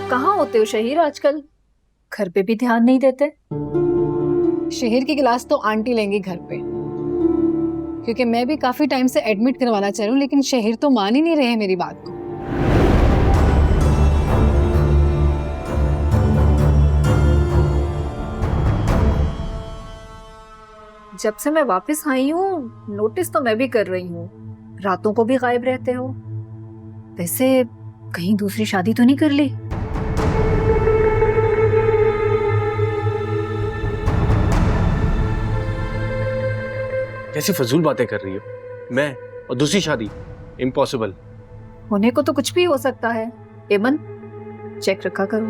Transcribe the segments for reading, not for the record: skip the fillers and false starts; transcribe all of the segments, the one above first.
कहाँ होते हो शहीर आजकल? घर पे भी ध्यान नहीं देते। शहर की क्लास तो आंटी लेंगी घर पे, क्योंकि मैं भी काफी टाइम से एडमिट करवाना चाह रही हूँ, लेकिन शहर तो मान ही नहीं रहे मेरी बात को। जब से मैं वापस आई हूँ नोटिस तो मैं भी कर रही हूँ, रातों को भी गायब रहते हो। वैसे कहीं दूसरी शादी तो नहीं कर ली? कैसी फजूल बातें कर रही हो? मैं और दूसरी शादी? इम्पॉसिबल। होने को तो कुछ भी हो सकता है। एमन, चेक रखा करो।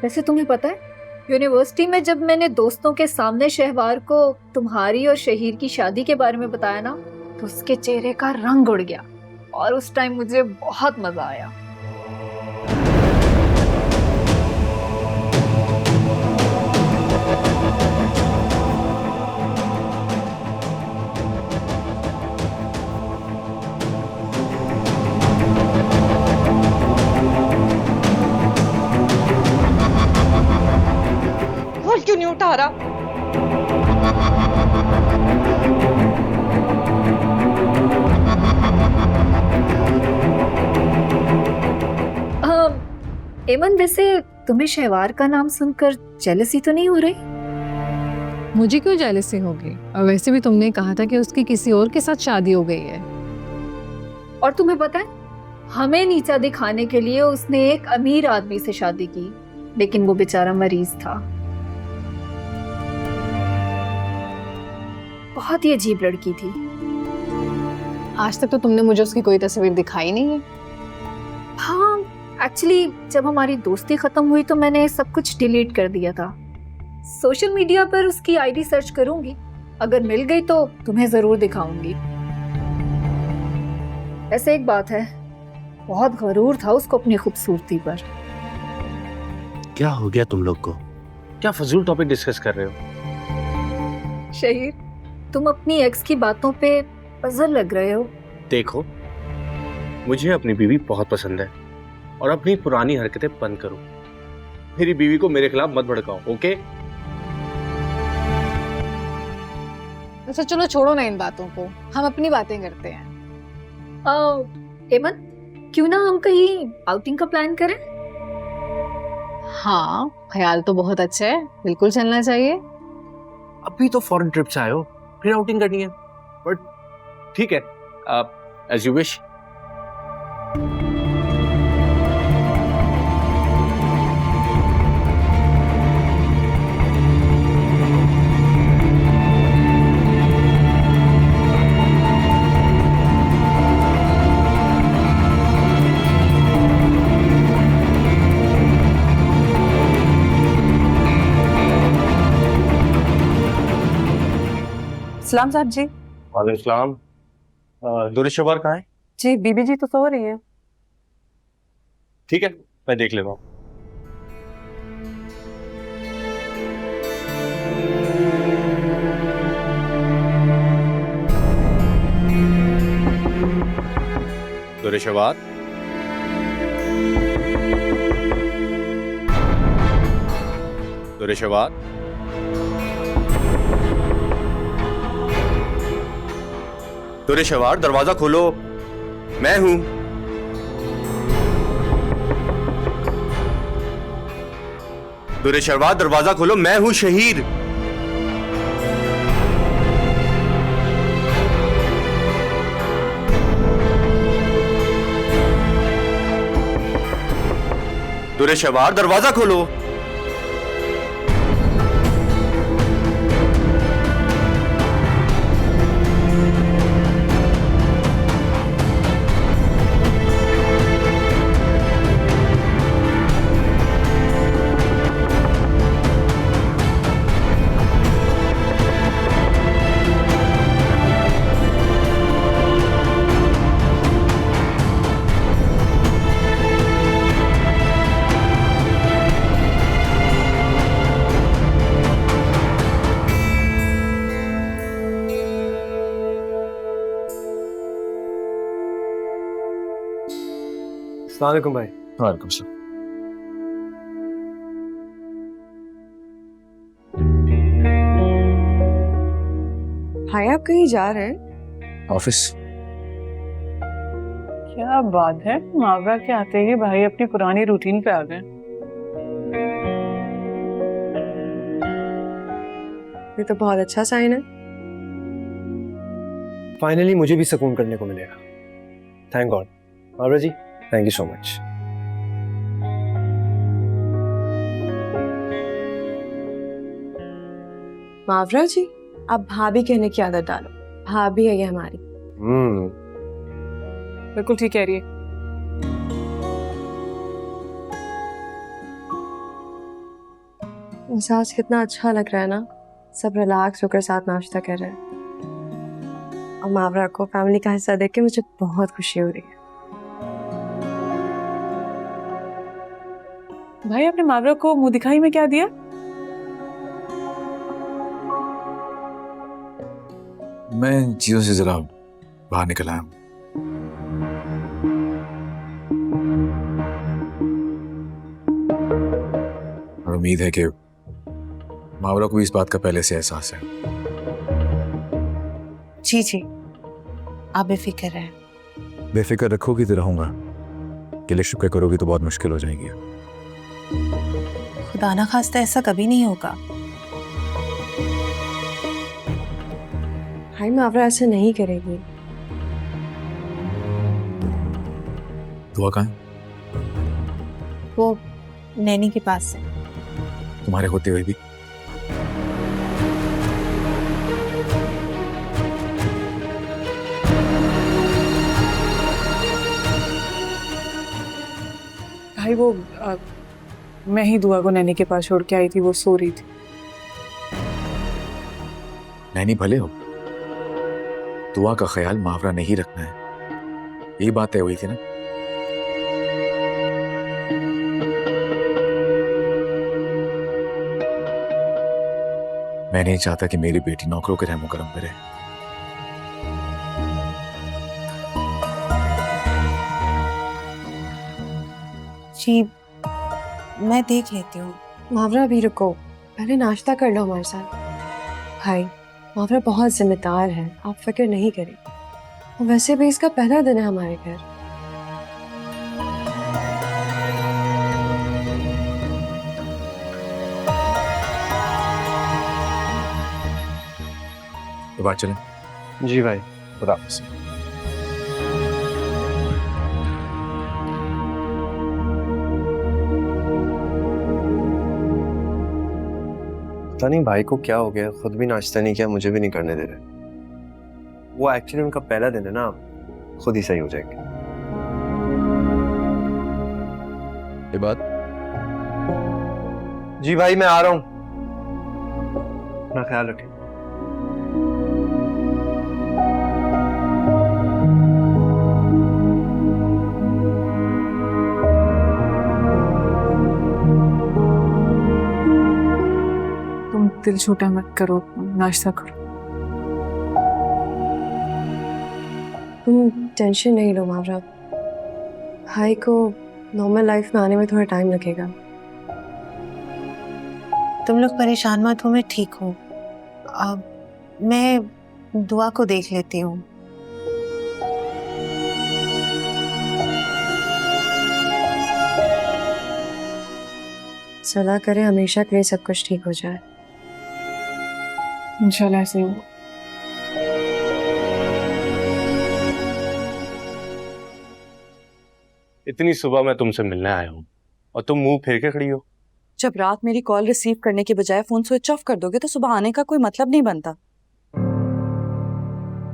वैसे तुम्हें पता है, यूनिवर्सिटी में जब मैंने दोस्तों के सामने शहवार को तुम्हारी और शहीर की शादी के बारे में बताया ना, तो उसके चेहरे का रंग उड़ गया और उस टाइम मुझे बहुत मजा आया। कॉल क्यों नहीं उठा रहा? एमन, वैसे तुम्हें शहवार का नाम सुनकर जेलसी तो नहीं हो रही? मुझे क्यों जेलसी होगी? और वैसे भी तुमने कहा था कि उसकी किसी और के साथ शादी हो गई है। और तुम्हें पता है, हमें नीचा दिखाने के लिए उसने एक अमीर आदमी से शादी की, लेकिन वो बेचारा मरीज था। बहुत ही अजीब लड़की थी। आज तक तो तुमने मुझे उसकी कोई तस्वीर दिखाई नहीं है। हाँ, एक्चुअली जब हमारी दोस्ती खत्म हुई तो मैंने सब कुछ डिलीट कर दिया था। सोशल मीडिया पर उसकी आईडी सर्च करूंगी, अगर मिल गई तो तुम्हें जरूर दिखाऊंगी। ऐसे एक बात है, बहुत गरूर था उसको अपनी खूबसूरती पर। क्या हो गया तुम लोग को? क्या फजूल टॉपिक डिस्कस कर रहे हो? शहीर, तुम अपनी एक्स की बातों पे पजल लग रहे हो। देखो, मुझे अपनी बीवी बहुत पसंद है और अपनी पुरानी हरकतें बंद करो। मेरी बीवी को मेरे खिलाफ मत भड़काओ, ओके? अच्छा चलो छोड़ो ना इन बातों को, हम अपनी बातें करते हैं। एमन, क्यों ना हम कहीं आउटिंग का प्लान करें? हाँ, ख्याल तो बहुत अच्छा है, बिल्कुल चलना चाहिए। अभी तो फॉरेन ट्रिप से आए हो, फिर आउटिंग करनी है। बट ठीक है, एज यू विश। सलाम साहब जी। वालेकुम सलाम। दुरुशवार कहाँ है? जी बीबी जी तो सो रही है। ठीक है, मैं देख लेता हूँ। दुरुशवार, दुरुशवार, दुरुशवार, दरवाजा खोलो, मैं हूं। दुरुशवार, दरवाजा खोलो, मैं हूं शहीर। दुरुशवार, दरवाजा खोलो। अस्सलाम वालेकुम भाई। वालेकुम सलाम। भाई आप कहीं जा रहे हैं? ऑफिस। क्या बात है, मावरा के आते ही भाई अपनी पुरानी रूटीन पे आ गए। ये तो बहुत अच्छा साइन है। फाइनली मुझे भी सुकून करने को मिलेगा। Thank God. Mawra ji, thank you so much. Mawra ji, आप भाभी कहने की आदत डालो। भाभी है ये हमारी। बिल्कुल ठीक कह रही है। एहसास कितना अच्छा लग रहा है ना, सब रिलैक्स होकर साथ नाश्ता कर रहे हैं। और मावरा को फैमिली का हिस्सा देख के मुझे बहुत खुशी हो रही है। भाई आपने मावरा को मुंह दिखाई में क्या दिया? मैं इन चीजों से जरा बाहर निकल आया हूं। और उम्मीद है कि मावरा को इस बात का पहले से एहसास है। जी आप बेफिक्र रहें। बेफिक्र रखोगी तो रहूंगा, गिले शुक्र करोगी तो बहुत मुश्किल हो जाएगी। खुदा ना खास्ता ऐसा कभी नहीं होगा। भाई मावरा ऐसे नहीं करेगी। दुआ कहाँ है? वो नैनी के पास है। तुम्हारे होते हुए भी। भाई वो मैं ही दुआ को नैनी के पास छोड़ के आई थी, वो सो रही थी। नैनी भले हो, दुआ का ख्याल मावरा नहीं रखना है, यही बात तय हुई थी ना। मैं नहीं चाहता कि मेरी बेटी नौकरों के रहमो करम पे रहे। जी मैं देख लेती हूँ। मावरा भी रुको, पहले नाश्ता कर लो हमारे साथ। भाई मावरा बहुत जिम्मेदार है, आप फिक्र नहीं करें। और वैसे भी इसका पहला दिन है हमारे घर। तो बात चलें। जी भाई। खुदा हाफिज़। पता नहीं भाई को क्या हो गया, खुद भी नाश्ता नहीं किया, मुझे भी नहीं करने दे रहे। वो एक्चुअली उनका पहला दिन है ना, खुद ही सही हो जाएंगे। ये बात। जी भाई मैं आ रहा हूँ, अपना ख्याल रखें। तुम दिल छोटा मत करो, नाश्ता करो। तुम टेंशन नहीं लो मावरा, भाई को नॉर्मल लाइफ में आने में थोड़ा टाइम लगेगा। तुम लोग परेशान मत हो, मैं ठीक हूँ। अब मैं दुआ को देख लेती हूँ। सलाह करें हमेशा के लिए सब कुछ ठीक हो जाए। इंशाल्लाह ऐसे ही होगा। इतनी सुबह मैं तुमसे मिलने आया हूँ और तुम मुंह फेर के खड़ी हो। जब रात मेरी कॉल रिसीव करने के बजाय फोन स्विच ऑफ कर दोगे तो सुबह आने का कोई मतलब नहीं बनता।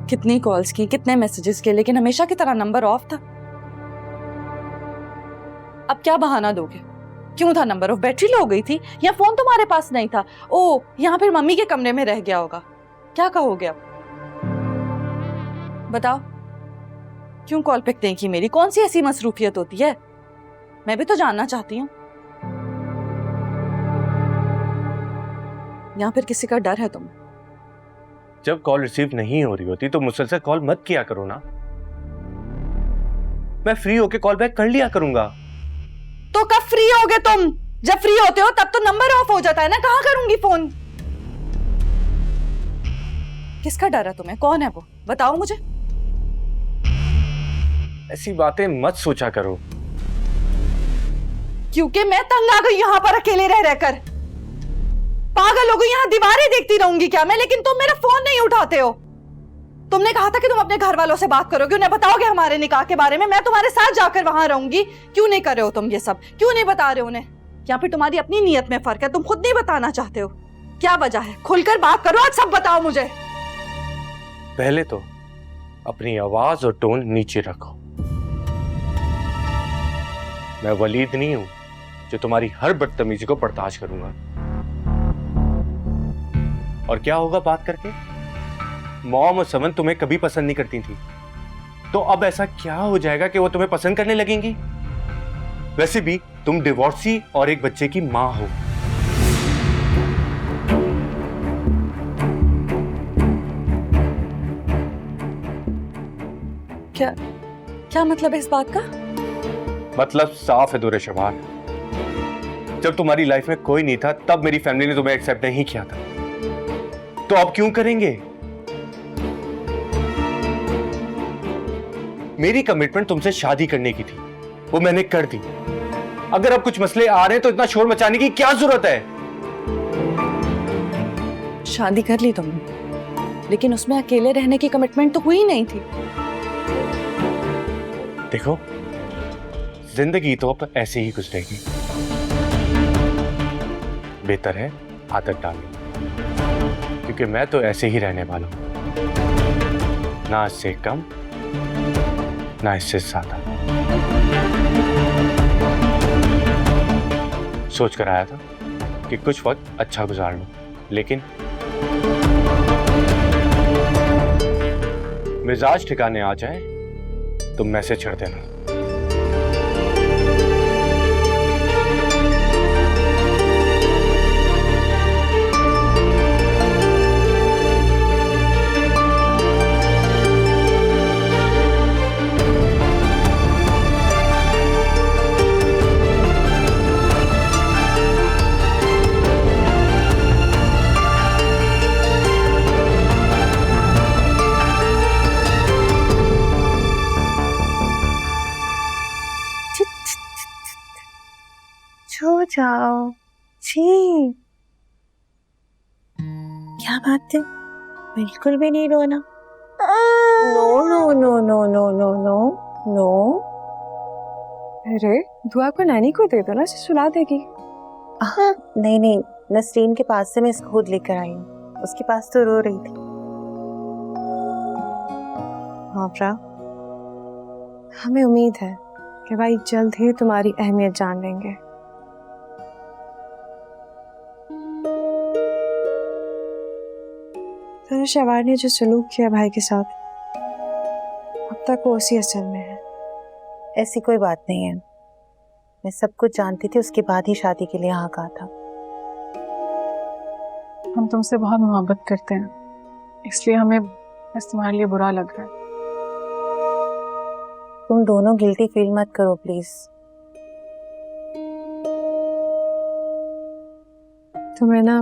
कितनी कॉल्स की, कितने मैसेजेस किए, लेकिन हमेशा की तरह नंबर ऑफ था। अब क्या बहाना दोगे? क्यों था नंबर ऑफ? बैटरी लो गई थी या फोन तुम्हारे पास नहीं था? ओ, यहाँ फिर मम्मी के कमरे में रह गया होगा। क्या कहोगे अब? बताओ, क्यों कॉल पिक नहीं की मेरी? कौन सी ऐसी मसरूफियत होती है? मैं भी तो जानना चाहती हूँ। या फिर किसी का डर है तुम्हें? जब कॉल रिसीव नहीं हो रही होती तो मुसलसल कॉल मत किया करो ना। मैं फ्री होके कॉल बैक कर लिया करूंगा। तो कब फ्री होगे तुम? जब फ्री होते हो तब तो नंबर ऑफ हो जाता है ना, कहाँ करूंगी फोन? किसका डर है तुम्हें? कौन है वो? बताओ मुझे। ऐसी बातें मत सोचा करो। क्योंकि मैं तंग आ गई यहाँ पर अकेले रह रहकर। पागल हो गई, यहाँ दीवारें देखती रहूंगी क्या मैं? लेकिन तुम मेरा फोन नहीं उठाते हो। तुमने कहा था कि तुम अपने घर वालों से बात करोगे, उन्हें बताओगे हमारे निकाह के बारे में, मैं तुम्हारे साथ जाकर वहां रहूंगी। क्यों नहीं कर रहे हो तुम ये सब? क्यों नहीं बता रहे हो उन्हें? या फिर तुम्हारी अपनी नीयत में फर्क है, तुम खुद नहीं बताना चाहते हो? क्या वजह है? खुलकर बात करो, आज सब बताओ मुझे। पहले तो अपनी आवाज और टोन नीचे रखो। मैं वलीद नहीं हूं जो तुम्हारी हर बदतमीजी को बर्दाश्त करूंगा। और क्या होगा बात करके? मॉम और समन तुम्हें कभी पसंद नहीं करती थी, तो अब ऐसा क्या हो जाएगा कि वो तुम्हें पसंद करने लगेंगी? वैसे भी तुम डिवोर्सी और एक बच्चे की मां हो। क्या मतलब है इस बात का? मतलब साफ है दुरे शमार। जब तुम्हारी लाइफ में कोई नहीं था तब मेरी फैमिली ने तुम्हें एक्सेप्ट नहीं किया था, तो अब क्यों करेंगे? मेरी कमिटमेंट तुमसे शादी करने की थी, वो मैंने कर दी। अगर अब कुछ मसले आ रहे हैं तो इतना शोर मचाने की क्या जरूरत है? शादी कर ली तुमने, लेकिन उसमें अकेले रहने की कमिटमेंट तो हुई नहीं थी। देखो, जिंदगी तो अब ऐसे ही गुजरेगी। बेहतर है आदत डालनी, क्योंकि मैं तो ऐसे ही रहने वाला हूं, ना इससे कम ना इससे ज्यादा। सोच कर आया था कि कुछ वक्त अच्छा गुजार लूं, लेकिन मिजाज ठिकाने आ जाए तो मैसेज छोड़ देना। सो जाओ जी। क्या बात है? बिल्कुल भी नहीं रोना। No no no no no no no no. अरे दुआ को नानी को दे दो ना, सुला देगी। नहीं नहीं, नसरीन के पास से मैं इसको खुद लेकर आई हूँ, उसके पास तो रो रही थी। हाफरा, हमें उम्मीद है कि भाई जल्द ही तुम्हारी अहमियत जान लेंगे। तो शवार ने जो सलूक किया भाई के साथ, अब तक वो उसी असर में है। ऐसी कोई बात नहीं है, मैं सब कुछ जानती थी, उसके बाद ही शादी के लिए हाँ कहा था। हम तुमसे बहुत मोहब्बत करते हैं, इसलिए हमें बस तुम्हारे लिए बुरा लग रहा है। तुम दोनों गिल्टी फील मत करो प्लीज। तुम्हें ना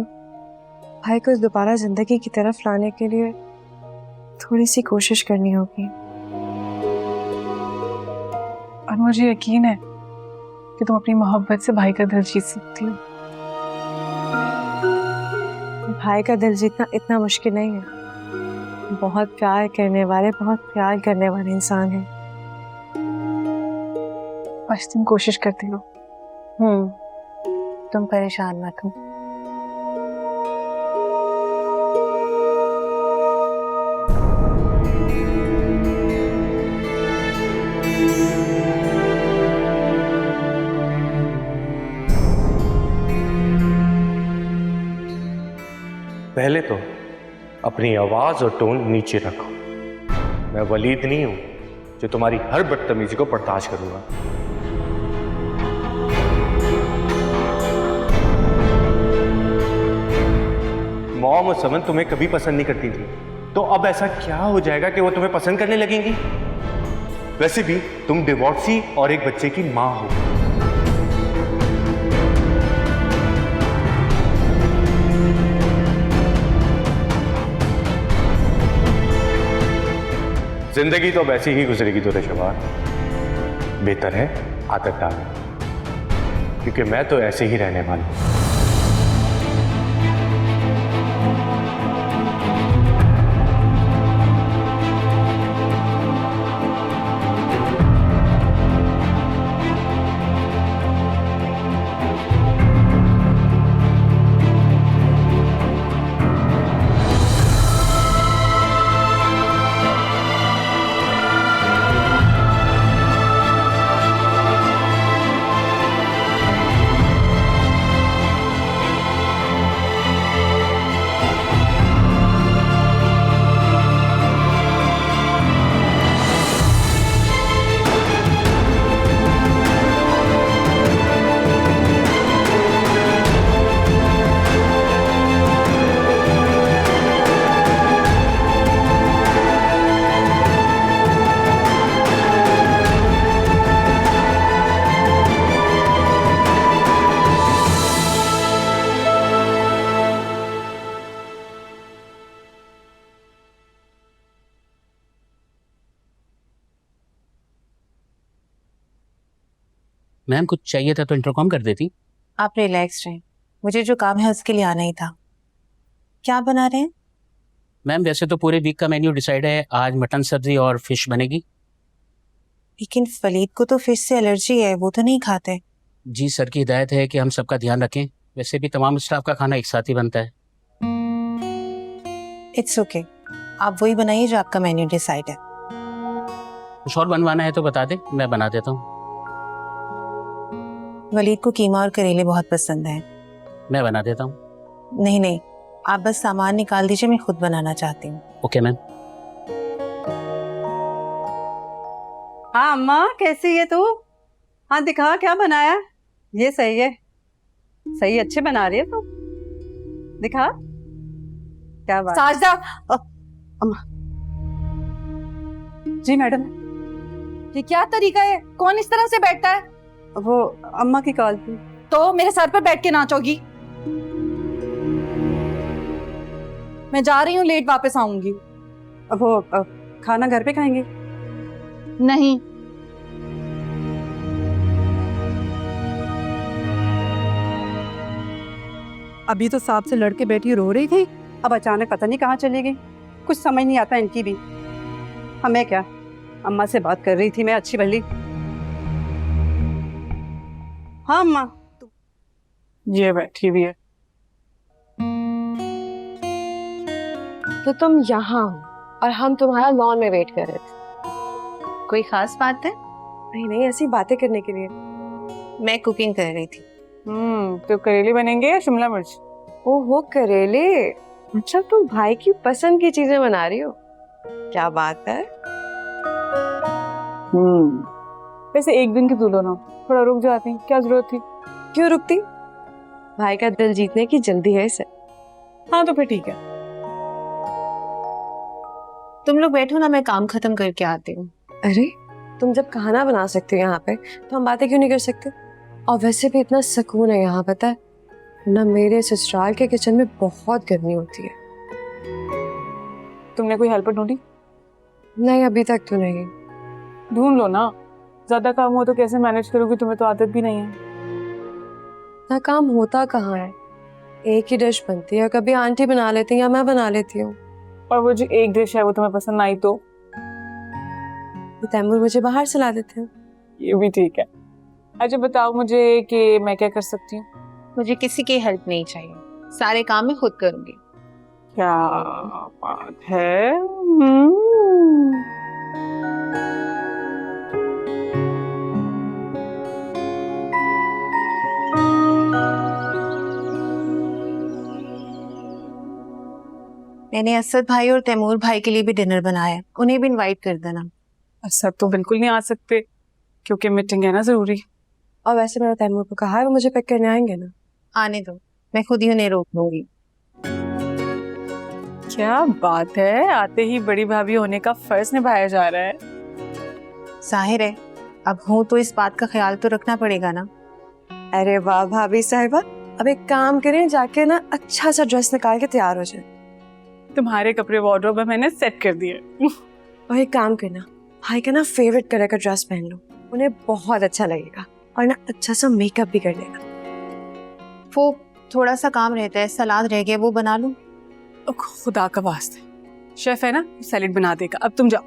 भाई को दोबारा जिंदगी की तरफ लाने के लिए थोड़ी सी कोशिश करनी होगी। और मुझे यकीन है कि तुम अपनी मोहब्बत से भाई का दिल जीत सकती हो। भाई का दिल जीतना इतना मुश्किल नहीं है, बहुत प्यार करने वाले इंसान हैं। बस तुम कोशिश करती हो। तुम परेशान मत हो। पहले तो अपनी आवाज और टोन नीचे रखो। मैं वलीद नहीं हूं जो तुम्हारी हर बदतमीजी को बर्दाश्त करूंगा। मॉम और समन तुम्हें कभी पसंद नहीं करती थी, तो अब ऐसा क्या हो जाएगा कि वो तुम्हें पसंद करने लगेंगी? वैसे भी तुम डिवोर्सी और एक बच्चे की मां हो। जिंदगी तो वैसी ही गुजरेगी तो शबार, बेहतर है आदत डालना, क्योंकि मैं तो ऐसे ही रहने वाला हूं। मैम कुछ चाहिए था तो इंटरकॉम कर देती। आप रिलैक्स रहें, मुझे जो काम है उसके लिए आना ही था। क्या बना रहे हैं? मैम वैसे तो पूरे वीक का मेन्यू डिसाइड है, आज मटन सब्जी और फिश बनेगी। लेकिन फलीद को तो फिश से एलर्जी है, वो तो नहीं खाते। जी सर की हिदायत है कि हम सबका ध्यान रखें, वैसे भी तमाम स्टाफ का खाना एक साथ ही बनता है। इट्स ओके, आप वही बनाइए जो आपका मेन्यू डिसाइड है। कुछ और बनवाना है तो बता दे, मैं बना देता हूँ। वलीद को कीमा और करेले बहुत पसंद है। मैं बना देता हूँ। नहीं नहीं, आप बस सामान निकाल दीजिए, मैं खुद बनाना चाहती हूँ। Okay ma'am. हाँ अम्मा, कैसी है तू? हाँ दिखा क्या बनाया। ये सही है, सही अच्छे बना रही है तू, दिखा क्या बात। साजदा, अम्मा। जी मैडम। ये क्या तरीका है? कौन इस तरह से बैठता है? वो अम्मा की कॉल थी। तो मेरे सर पर बैठ के नाचोगी? मैं जा रही हूँ, लेट वापस आऊंगी। अब वो खाना घर पे खाएंगे? नहीं। अभी तो सांप से लड़के बैठी रो रही थी, अब अचानक पता नहीं कहाँ चली गई। कुछ समझ नहीं आता इनकी भी। हमें क्या, अम्मा से बात कर रही थी मैं अच्छी भली। हाँ अम्मा। ये बैठी हुई है। तो तुम यहाँ हो और हम तुम्हारा लॉन में वेट कर रहे थे। कोई खास बात है? नहीं नहीं, ऐसी बातें करने के लिए। मैं कुकिंग कर रही थी। तो करेले बनेंगे या शिमला मिर्च? ओहो करेले, अच्छा तुम भाई की पसंद की चीजें बना रही हो, क्या बात है। वैसे एक दिन की तुलना थोड़ा रुक जाती, क्या जरूरत थी? क्यों रुकती? भाई का दिल जीतने की जल्दी है इसे। हाँ तो फिर ठीक है। तुम लोग बैठो ना, मैं काम खत्म करके आती हूँ। अरे तुम जब खाना बना सकते हो यहाँ पे, तो हम बातें क्यों नहीं कर सकते? और वैसे भी इतना सुकून है यहाँ, पता है ना, मेरे ससुराल के किचन में बहुत गर्मी होती है। तुमने कोई हेल्पर ढूंढी? नहीं अभी तक तो नहीं। ढूंढ लो ना, ज्यादा काम हो तो कैसे मैनेज करोगी, तुम्हें तो आदत भी नहीं है। ना काम होता कहाँ है, एक ही डिश बनती है, कभी आंटी बना लेती है या मैं बना लेती हूँ। और वो जो एक डिश है वो तुम्हें पसंद आई तो तैमूर मुझे बाहर से ला देते हैं। ये भी ठीक है। अच्छा बताओ मुझे कि मैं क्या कर सकती हूँ? मुझे किसी की हेल्प नहीं चाहिए, सारे काम मैं खुद करूंगी। क्या बात है। मैंने असद भाई और तैमूर भाई के लिए भी डिनर बनाया है, उन्हें भी इनवाइट कर देना। असद तो बिल्कुल नहीं आ सकते क्योंकि मीटिंग है ना जरूरी। और वैसे मैंने तैमूर को कहा है वो मुझे पिक करने आएंगे ना। आने दो, मैं खुद ही उन्हें रोक लूंगी। क्या बात है, आते ही बड़ी भाभी होने का फर्ज निभाया जा रहा है। जाहिर है अब हूँ तो इस बात का ख्याल तो रखना पड़ेगा ना। अरे वाह भाभी साहिबा, अब एक काम करें, जाके ना अच्छा सा ड्रेस निकाल के तैयार हो जाए। तुम्हारे कपड़े वार्डरोब में मैंने सेट कर दिए। और एक काम करना, भाई का ना फेवरेट कलर का ड्रेस पहन लो, उन्हें बहुत अच्छा लगेगा, और ना अच्छा सा मेकअप भी कर लेगा। वो थोड़ा सा काम रहता है, सलाद रह गया वो बना लूं। खुदा का वास्ते, शेफ है ना, सैलेड बना देगा। अब तुम जाओ।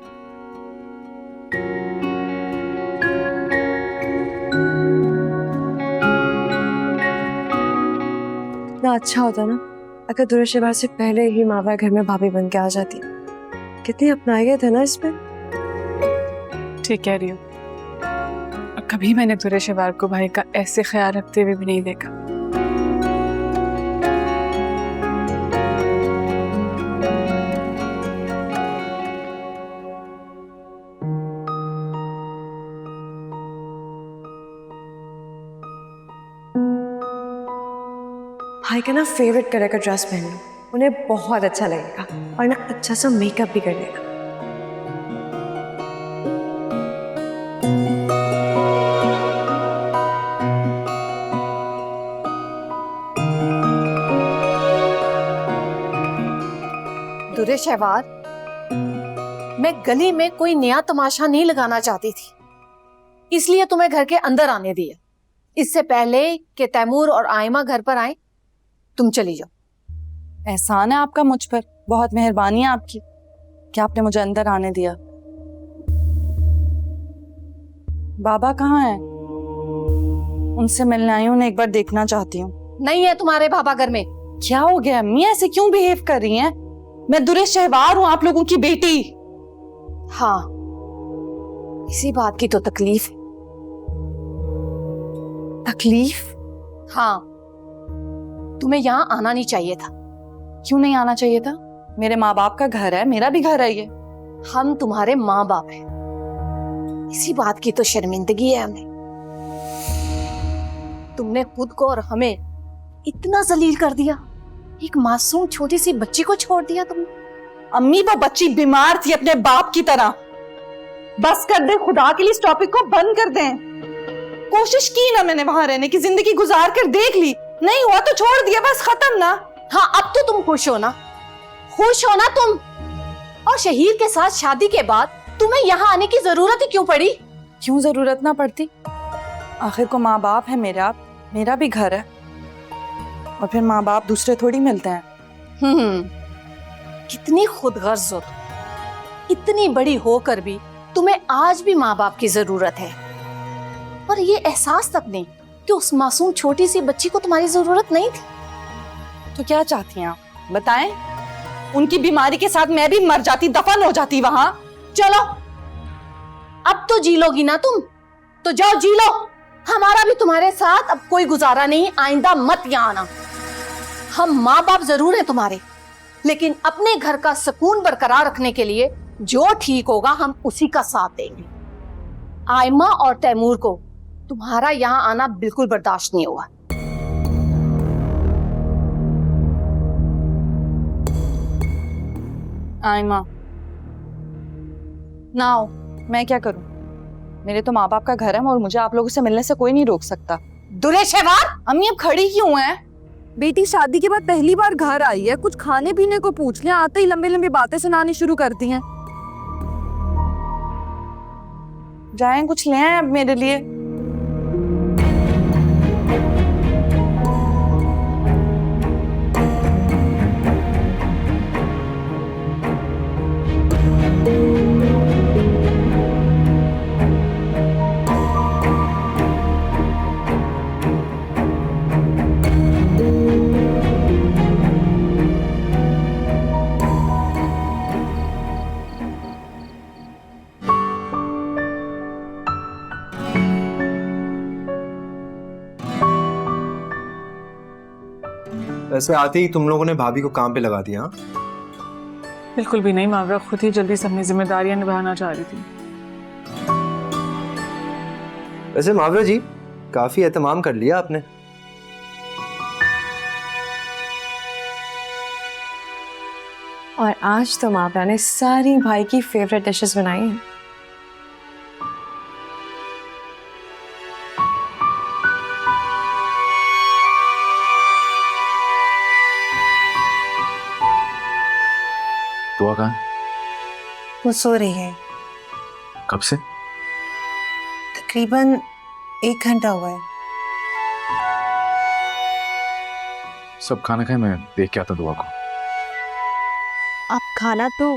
कितना अच्छा होता ना अगर दुरुशेबार से पहले ही मावा घर में भाभी बन के आ जाती। कितनी अपनाए गए थे ना इसमें। ठीक कह रही हो, कभी मैंने दुरेशेवार को भाई का ऐसे ख्याल रखते हुए भी नहीं देखा। भाई का ना फेवरेट कलर का ड्रेस पहन लो, उन्हें बहुत अच्छा लगेगा, और ना अच्छा सा मेकअप भी कर लेगा। दुरेशेवार, मैं गली में कोई नया तमाशा नहीं लगाना चाहती थी, इसलिए तुम्हें घर के अंदर आने दिया। इससे पहले कि तैमूर और आयमा घर पर आए, तुम चली जाओ। एहसान है आपका मुझ पर, बहुत मेहरबानी है आपकी कि आपने मुझे अंदर आने दिया। बाबा कहाँ हैं? उनसे मिलने आई हूँ, उन्हें एक बार देखना चाहती हूँ। नहीं है तुम्हारे बाबा घर में। क्या हो गया अम्मी, ऐसे क्यों बिहेव कर रही हैं? मैं दुरेशेवार हूँ, आप लोगों की बेटी। हाँ, इसी बात की तो तकलीफ है। तकलीफ? हाँ, तुम्हें यहाँ आना नहीं चाहिए था। क्यों नहीं आना चाहिए था? मेरे माँ बाप का घर है, मेरा भी घर है ये। हम तुम्हारे माँ बाप हैं, इसी बात की तो शर्मिंदगी है हमें। तुमने खुद को और हमें इतना जलील कर दिया, एक मासूम छोटी सी बच्ची को छोड़ दिया तुमने। अम्मी वो बच्ची बीमार थी अपने बाप की तरह। बस कर दे, खुदा के लिए इस टॉपिक को बंद कर दें। कोशिश की ना मैंने वहां रहने की, जिंदगी गुजार कर देख ली, नहीं हुआ तो छोड़ दिया, बस खत्म ना। हाँ, अब तो तुम खुश हो ना, खुश हो ना तुम। और शहीर के साथ शादी के बाद तुम्हें यहाँ आने की जरूरत ही क्यों पड़ी? क्यों जरूरत ना पड़ती, आखिर को माँ बाप है मेरा, मेरा भी घर है, और फिर माँ बाप दूसरे थोड़ी मिलते हैं। कितनी खुदगर्ज हो तुम। इतनी बड़ी होकर भी तुम्हें आज भी माँ बाप की जरूरत है, और ये एहसास तक नहीं कि उस मासूम छोटी सी बच्ची को तुम्हारी जरूरत नहीं थी। तो क्या चाहती हैं आप, बताएं? उनकी बीमारी के साथ मैं भी मर जाती, दफन हो जाती वहां। चलो, अब तो जी लोगी ना तुम, तो जाओ जी लो। हमारा भी तुम्हारे साथ अब कोई गुजारा नहीं, आइंदा मत यहाँ आना। हम माँ बाप जरूर हैं तुम्हारे, लेकिन अपने घर का सुकून बरकरार रखने के लिए जो ठीक होगा हम उसी का साथ देंगे। आयमा और तैमूर को तुम्हारा यहाँ आना बिल्कुल बर्दाश्त नहीं होगा। आयमा नाउ मैं क्या करूं? मेरे तो माँ बाप का घर है और मुझे आप लोगों से मिलने से कोई नहीं रोक सकता। दुरेशेवार, अम्मी अब खड़ी क्यों है? बेटी शादी के बाद पहली बार घर आई है, कुछ खाने पीने को पूछ ले, आते ही लंबी लंबी बातें सुनानी शुरू करती हैं। जाएं कुछ ले आएं अब मेरे लिए। वैसे आते ही तुम लोगों ने भाभी को काम पे लगा दिया? बिल्कुल भी नहीं, मावरा खुद ही जल्दी से अपनी जिम्मेदारियां निभाना चाह रही थी। वैसे मावरा जी, काफी एहतमाम कर लिया आपने। और आज तो मावरा ने सारी भाई की फेवरेट डिशेस बनाई हैं। दुआ कहाँ है? वो सो रही है। कब से? तकरीबन 1 घंटा हुआ है। सब खाना खाए, मैं देख के आता दुआ को। आप खाना तो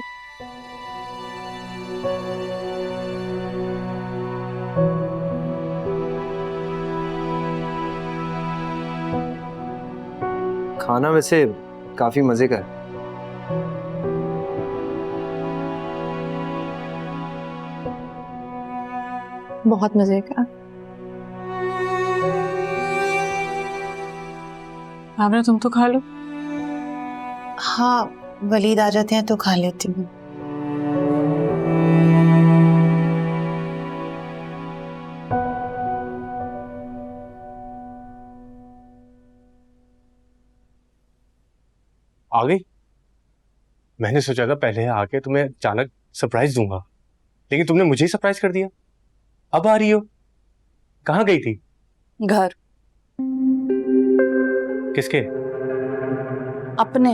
खाना वैसे काफी मजे का है। बहुत मजे का। मावरा तुम तो खा लो। हाँ, वलीद आ जाते हैं तो खा लेती हूँ। आ गई? मैंने सोचा था पहले आके तुम्हें अचानक सरप्राइज दूंगा, लेकिन तुमने मुझे ही सरप्राइज कर दिया। अब आ रही हो? कहाँ गई थी? घर। किसके? अपने।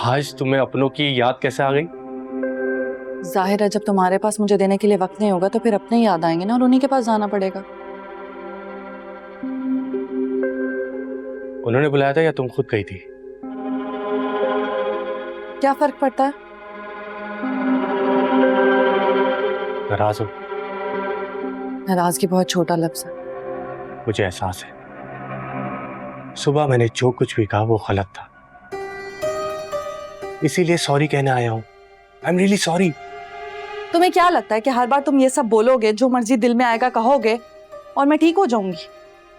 आज तुम्हें अपनों की याद कैसे आ गई? जाहिर है, जब तुम्हारे पास मुझे देने के लिए वक्त नहीं होगा तो फिर अपने ही याद आएंगे ना, और उन्हीं के पास जाना पड़ेगा। उन्होंने बुलाया था या तुम खुद गई थी? क्या फर्क पड़ता है? नाराज हो? नाराजगी बहुत छोटा लफ्ज है। मुझे एहसास है, सुबह मैंने जो कुछ भी कहा वो गलत था, इसीलिए सॉरी कहने आया हूं। I am really sorry. तुम्हें क्या लगता है कि हर बार तुम ये सब बोलोगे, जो मर्जी दिल में आएगा कहोगे और मैं ठीक हो जाऊंगी?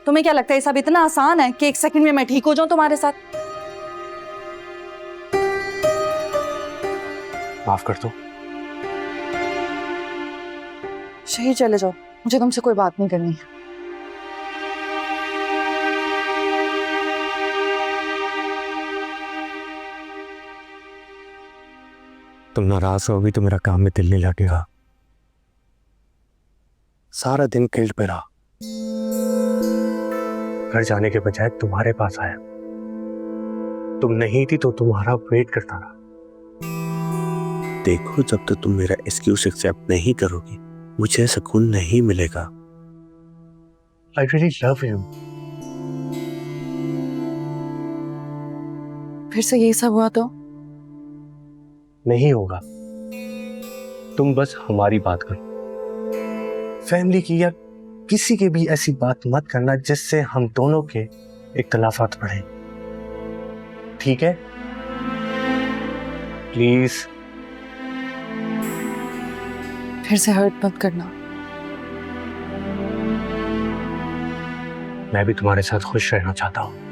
तुम्हें क्या लगता है ये सब इतना आसान है कि 1 सेकंड में मैं ठीक हो जाऊं तुम्हारे साथ? माफ कर दो। शहीद चले जाओ, मुझे तुमसे कोई बात नहीं करनी है। तुम नाराज होगी तो मेरा काम में दिल नहीं लगेगा। सारा दिन गिल्ट पे रहा, घर जाने के बजाय तुम्हारे पास आया। तुम नहीं थी तो तुम्हारा वेट करता रहा। देखो, जब तक तुम मेरा एक्सक्यूज एक्सेप्ट नहीं करोगी मुझे सुकून नहीं मिलेगा। I really love you. फिर से यही सब हुआ तो? नहीं होगा। तुम बस हमारी बात करो, फैमिली की या किसी की भी ऐसी बात मत करना जिससे हम दोनों के इख्तलाफात बढ़े, ठीक है? प्लीज। फिर से हर्ट मत करना। मैं भी तुम्हारे साथ खुश रहना चाहता हूं।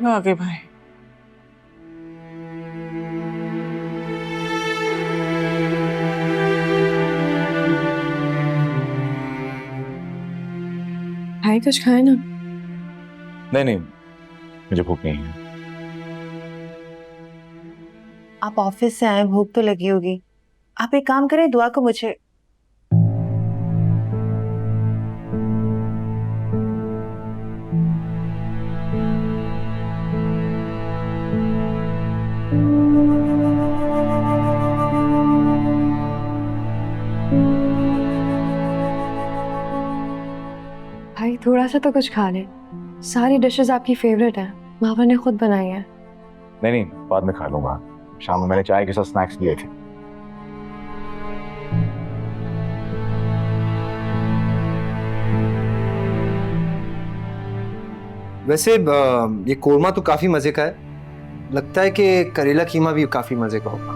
आगे भाई। भाई कुछ खाए ना? नहीं नहीं, मुझे भूख नहीं है। आप ऑफिस से आए, भूख तो लगी होगी। आप एक काम करें, दुआ को मुझे। भाई थोड़ा सा तो कुछ खा ले। सारी डिशेस आपकी फेवरेट हैं, मामा ने खुद बनाई है। नहीं नहीं, बाद में खा लूंगा। शाम में मैंने चाय के साथ स्नैक्स लिए थे। वैसे ये कोरमा तो काफी मजे का है। लगता है कि करेला कीमा भी काफी मजे का होगा।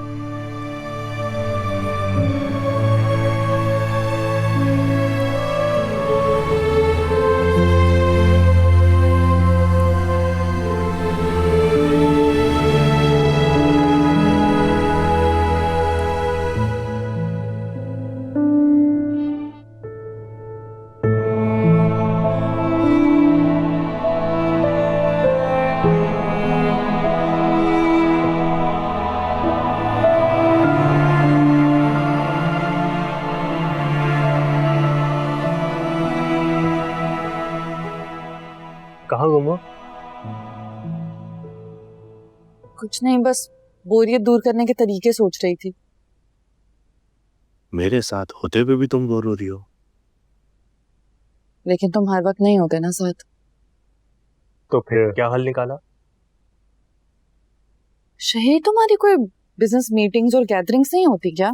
कहाँ गुम हो? कुछ नहीं, बस बोरियत दूर करने के तरीके सोच रही थी। मेरे साथ होते हुए भी तुम बोर हो रही हो? लेकिन तुम हर वक्त नहीं होते ना साथ। तो फिर क्या हल निकाला? शहर, तुम्हारी कोई बिजनेस मीटिंग्स और गैदरिंग्स नहीं होती क्या?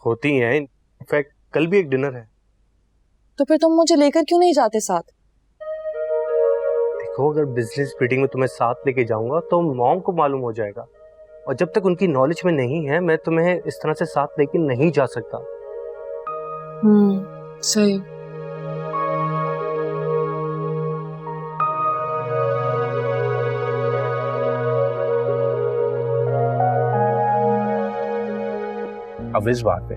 होती हैं, इनफैक्ट कल भी एक डिनर है। तो फिर तुम मुझे लेकर क्यों नहीं जाते साथ? देखो, अगर बिजनेस मीटिंग में तुम्हें साथ लेके जाऊंगा तो मॉम को मालूम हो जाएगा, और जब तक उनकी नॉलेज में नहीं है मैं तुम्हें इस तरह से साथ लेके नहीं जा सकता। सही। अब इस बात पे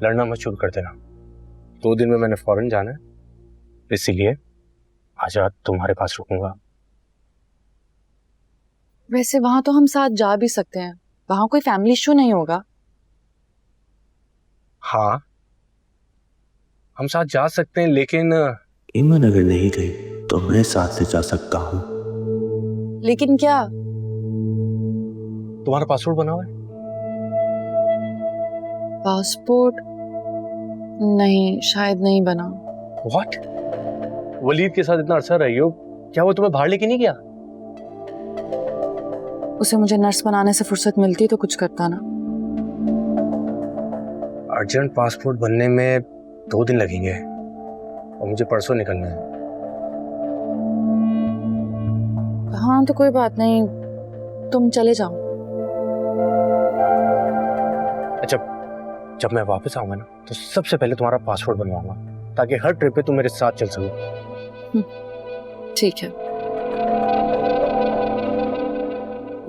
लड़ना मत शुरू कर देना। 2 दिन में मैंने फॉरेन जाना है, इसीलिए आज रात तुम्हारे पास रुकूंगा। वैसे वहां तो हम साथ जा भी सकते हैं, वहां कोई फैमिली इशू नहीं होगा। हाँ, हम साथ जा सकते हैं, लेकिन ईमान अगर नहीं गई तो मैं साथ से जा सकता हूँ। लेकिन क्या? तुम्हारा पासपोर्ट बना हुआ है? पासपोर्ट नहीं, शायद नहीं बना। व्हाट? वलीद के साथ इतना अरसा रही हो, क्या वो तुम्हें बाहर लेके नहीं गया? उसे मुझे नर्स बनाने से फुर्सत मिलती तो कुछ करता ना। अर्जेंट पासपोर्ट बनने में 2 दिन लगेंगे और मुझे परसों निकलना है। हाँ तो कोई बात नहीं, तुम चले जाओ। अच्छा, जब मैं वापस आऊंगा ना तो सबसे पहले तुम्हारा पासपोर्ट बनवाऊंगा, ताकि हर ट्रिप पे तुम मेरे साथ चल सको। ठीक है।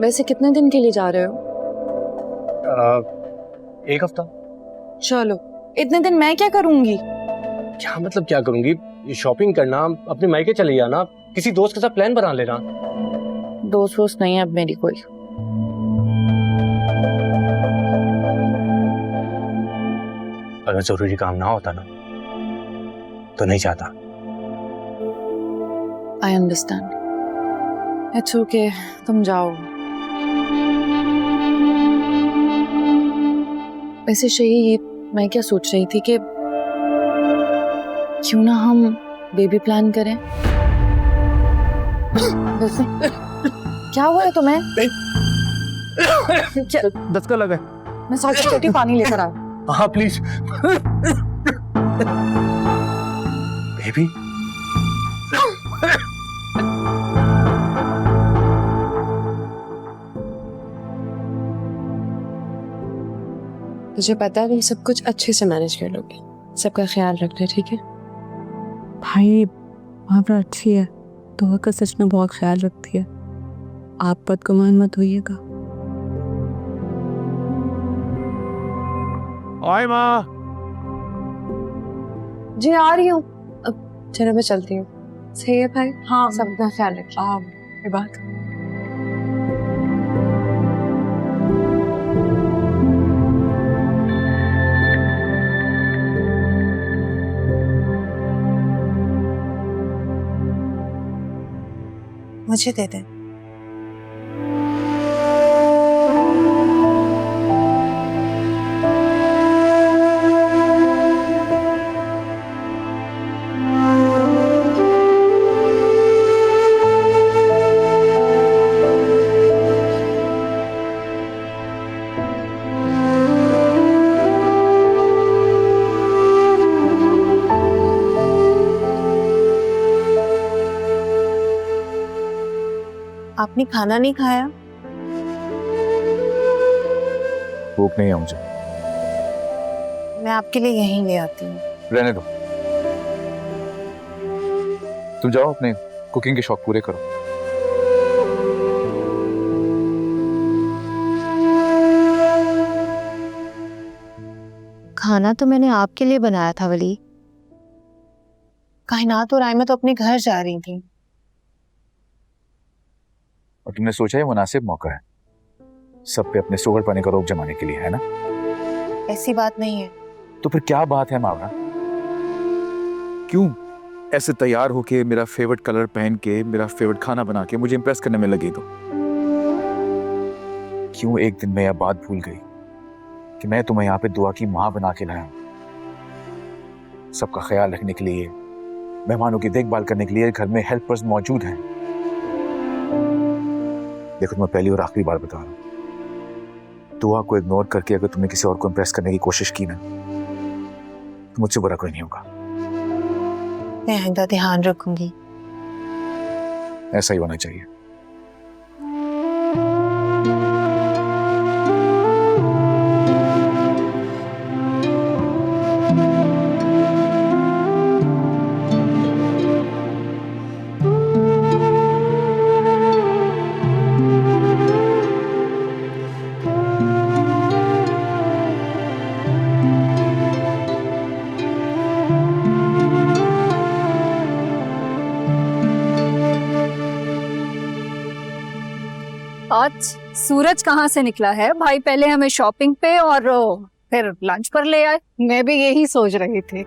वैसे कितने दिन के लिए जा रहे हो? 1 हफ्ता। चलो, इतने दिन मैं क्या करूंगी? क्या मतलब क्या करूंगी? शॉपिंग करना, अपने मायके चले जाना, किसी दोस्त के साथ प्लान बना लेना। दोस्त वोस्त नहीं है अब मेरी कोई। अगर जरूरी काम ना होता ना तो नहीं चाहता। I understand. इट्स ओके, तुम जाओ। वैसे शही, मैं क्या सोच रही थी कि क्यों ना हम बेबी प्लान करें। वैसे क्या हुआ है तुम्हें? दस्तका लगा। मैं साथ छोटी पानी लेकर आ। हाँ प्लीज। बेबी, मुझे पता है तुम सब कुछ अच्छे से मैनेज कर लोगे। सबका ख्याल रखना, ठीक है? भाई मावरा अच्छी है, तो का सच में बहुत ख्याल रखती है। आप बदगुमान मत होइएगा। ओए माँ। जी आ रही हूँ। अब चलो मैं चलती हूँ। सही है भाई? हाँ, सबका ख्याल रखिए। ये बात। मुझे दे दे। आपने खाना नहीं खाया? भूख नहीं है मुझे। मैं आपके लिए यहीं ले आती हूँ। रहने दो, तुम जाओ अपने कुकिंग के शौक पूरे करो। खाना तो मैंने आपके लिए बनाया था वली। कायनात और आयमा तो अपने घर जा रही थी। और तुमने सोचा ये मुनासिब मौका है सब पे अपने सोगर पाने का रोक जमाने के लिए, है ना? ऐसी बात नहीं है। तो फिर क्या बात है मावरा? क्यों ऐसे तैयार होके मेरा फेवरेट कलर पहन के मेरा फेवरेट खाना बना के मुझे इम्प्रेस करने में लगी तो क्यों एक दिन मैं यह बात भूल गई कि मैं तुम्हें यहाँ पे दुआ की माँ बना के लाया हूँ। सबका ख्याल रखने के लिए, मेहमानों की देखभाल करने के लिए घर में हेल्पर्स मौजूद हैं। देखो तुम्हें पहली और आखिरी बार बता रहा हूँ, दुआ को इग्नोर करके अगर तुमने किसी और को इम्प्रेस करने की कोशिश की ना तो मुझसे बुरा कोई नहीं होगा। मैं आइंदा ध्यान रखूंगी। ऐसा ही होना चाहिए। आज सूरज कहाँ से निकला है? भाई पहले हमें शॉपिंग पे और फिर लंच पर ले आए। मैं भी यही सोच रही थी।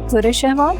सूरज शहवाल,